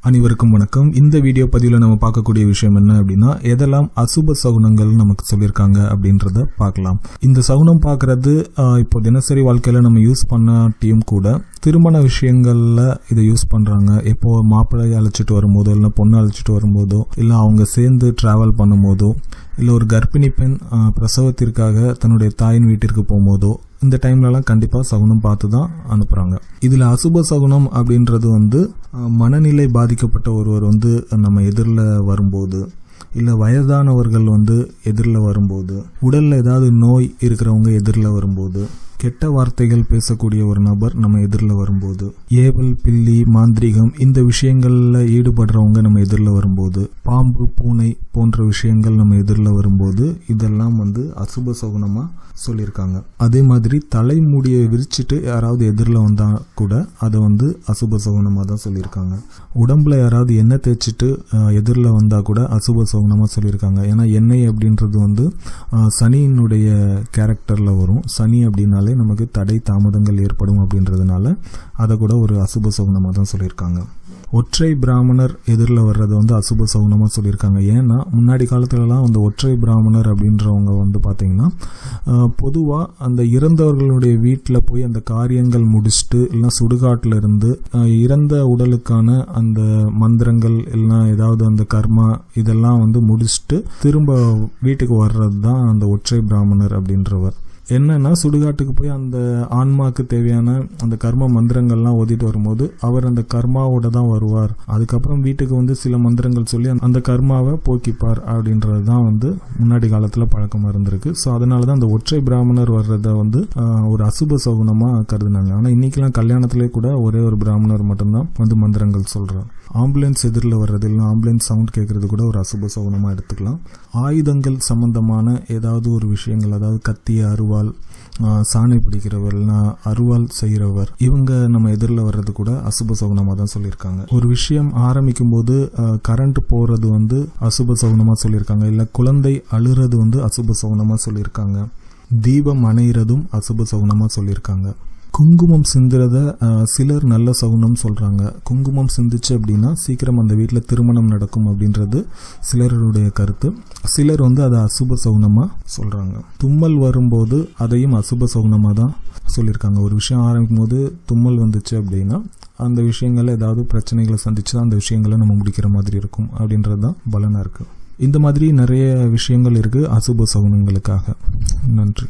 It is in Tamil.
அனைவருக்கும் வணக்கம். இந்த வீடியோ பதிவில் நம்ம பார்க்கக்கூடிய விஷயம் என்ன அப்படின்னா, எதெல்லாம் அசுப சகுனங்கள் நமக்கு சொல்லியிருக்காங்க அப்படின்றத பார்க்கலாம். இந்த சகுனம் பார்க்கறது இப்போ தினசரி வாழ்க்கையில் நம்ம யூஸ் பண்ணாட்டியும் கூட திருமண விஷயங்களில் இதை யூஸ் பண்ணுறாங்க. எப்போ மாப்பிள்ளையை அழைச்சிட்டு வரும்போதோ இல்லை பொண்ணை அழைச்சிட்டு வரும்போதோ இல்லை அவங்க சேர்ந்து ட்ராவல் பண்ணும்போதோ இல்லை ஒரு கர்ப்பிணி பெண் பிரசவத்திற்காக தன்னுடைய தாயின் வீட்டிற்கு போகும்போதோ இந்த டைம்லலாம் கண்டிப்பாக சகுனம் பார்த்து தான் அனுப்புகிறாங்க. இதில் அசுப சகுனம் அப்படின்றது மனநிலை பாதிக்கப்பட்ட ஒருவர் நம்ம எதிரில் வரும்போது, இல்லை வயதானவர்கள் எதிரில் வரும்போது, உடலில் ஏதாவது நோய் இருக்கிறவங்க எதிரில் வரும்போது, கெட்ட வார்த்தைகள் பேசக்கூடிய ஒரு நபர் நம்ம எதிரில் வரும்போது, ஏவல் பில்லி மாந்திரிகம் இந்த விஷயங்களில் ஈடுபடுறவங்க நம்ம எதிரில் வரும்போது, பாம்பு பூனை போன்ற விஷயங்கள் நம்ம எதிரில் வரும்போது இதெல்லாம் அசுப சகுனமாக சொல்லியிருக்காங்க. அதே மாதிரி தலைமுடியை விரிச்சிட்டு யாராவது எதிரில் வந்தால் கூட அதை அசுப சகுனமாக தான் சொல்லியிருக்காங்க. உடம்புல யாராவது எண்ணெய் தேய்ச்சிட்டு எதிரில் வந்தால் கூட அசுப சகுனமாக சொல்லியிருக்காங்க. ஏன்னா எண்ணெய் அப்படின்றது சனியினுடைய கேரக்டரில் வரும். சனி அப்படின்னாலே நமக்கு தடை தாமதங்கள் ஏற்படும் அப்படின்றதுனால அதை கூட ஒரு அசுப சகுனமாக தான் சொல்லியிருக்காங்க. ஒற்றை பிராமணர் எதிரில் வர்றது அசுப சகுனமாக சொல்லியிருக்காங்க. ஏன்னா முன்னாடி காலத்துலலாம் ஒற்றை பிராமணர் அப்படின்றவங்க பார்த்தீங்கன்னா பொதுவாக அந்த இறந்தவர்களுடைய வீட்டில் போய் அந்த காரியங்கள் முடிச்சுட்டு இல்லைனா சுடுகாட்டில் இருந்து இறந்த உடலுக்கான அந்த மந்திரங்கள் இல்லைனா ஏதாவது அந்த கர்மா இதெல்லாம் முடிச்சுட்டு திரும்ப வீட்டுக்கு வர்றது தான் அந்த ஒற்றை பிராமணர் அப்படின்றவர். என்னன்னா சுடுகாட்டுக்கு போய் அந்த ஆன்மாவுக்கு தேவையான அந்த கர்ம மந்திரங்கள்லாம் ஓதிட்டு வரும்போது அவர் அந்த கர்மாவோட தான் வருவார். அதுக்கப்புறம் வீட்டுக்கு சில மந்திரங்கள் சொல்லி அந்த கர்மாவை போக்கிப்பார் அப்படின்றது தான் முன்னாடி காலத்தில் பழக்கமாக இருந்திருக்கு. ஸோ அதனால தான் அந்த ஒற்றை பிராமணர் வர்றதை ஒரு அசுப சகுனமாக கருதுனாங்க. ஆனால் இன்னைக்கெல்லாம் கல்யாணத்திலே கூட ஒரே ஒரு பிராமணர் மட்டும்தான் மந்திரங்கள் சொல்கிறார். ஆம்புலன்ஸ் எதிரில் வர்றது இல்லை ஆம்புலன்ஸ் சவுண்ட் கேட்கறது கூட ஒரு அசுப சகுனமாக எடுத்துக்கலாம். ஆயுதங்கள் சம்பந்தமான ஏதாவது ஒரு விஷயங்கள், அதாவது கத்தி, அருவாள், சாணை பிடிக்கிறவர், அருவாள் செய்கிறவர், இவங்க நம்ம எதிரில் வர்றது கூட அசுப சகுனமாக தான் சொல்லியிருக்காங்க. ஒரு விஷயம் ஆரம்பிக்கும் போது கரண்ட் போகிறது அசுப சகுனமாக சொல்லியிருக்காங்க. இல்லை குழந்தை அழுறது அசுப சகுனமாக சொல்லியிருக்காங்க. தீபம் அணைகிறதும் அசுப சகுனமாக சொல்லியிருக்காங்க. குங்குமம் சிந்துறத சிலர் நல்ல சகுனம் சொல்கிறாங்க. குங்குமம் சிந்துச்சு அப்படின்னா சீக்கிரம் அந்த வீட்டில் திருமணம் நடக்கும் அப்படின்றது சிலருடைய கருத்து. சிலர் அதை அசுப சகுனமாக சொல்கிறாங்க. தும்மல் வரும்போது அதையும் அசுப சகுனமாக தான் சொல்லியிருக்காங்க. ஒரு விஷயம் ஆரம்பிக்கும் போது தும்மல் வந்துச்சு அப்படின்னா அந்த விஷயங்களில் ஏதாவது பிரச்சனைகளை சந்திச்சு அந்த விஷயங்களை நம்ம முடிக்கிற மாதிரி இருக்கும் அப்படின்றது தான் பலனாக இருக்குது. இந்த மாதிரி நிறைய விஷயங்கள் இருக்குது அசுப சகுனங்களுக்காக. நன்றி.